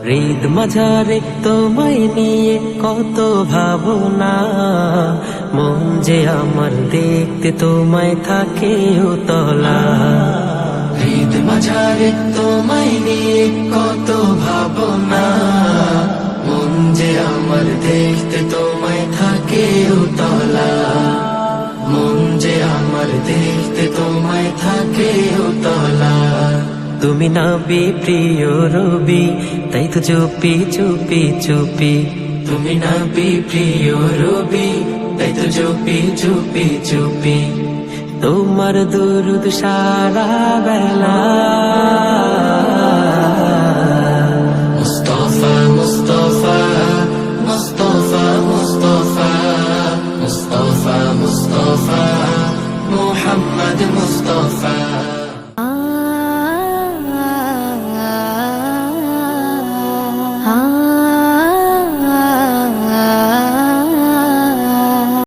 হৃদ মাঝারে তোমায় নিয়ে কত ভাবনা, মন যে আমার দেখতে তোমায় থাকে উতলা। হৃদ মাঝারে তোমায় নিয়ে কত ভাবনা, মন যে আমার দেখতে তোমায় থাকে উতলা। মন যে আমার দেখতে তোমায় থাকে উতলা। তুমি নবী প্রিয় রবি, তাই তো চুপি চুপি চুপি। তুমি নবী প্রিয় রবি, তাই তো চুপি চুপি চুপি। তোমার দুরুদ সারা বেলা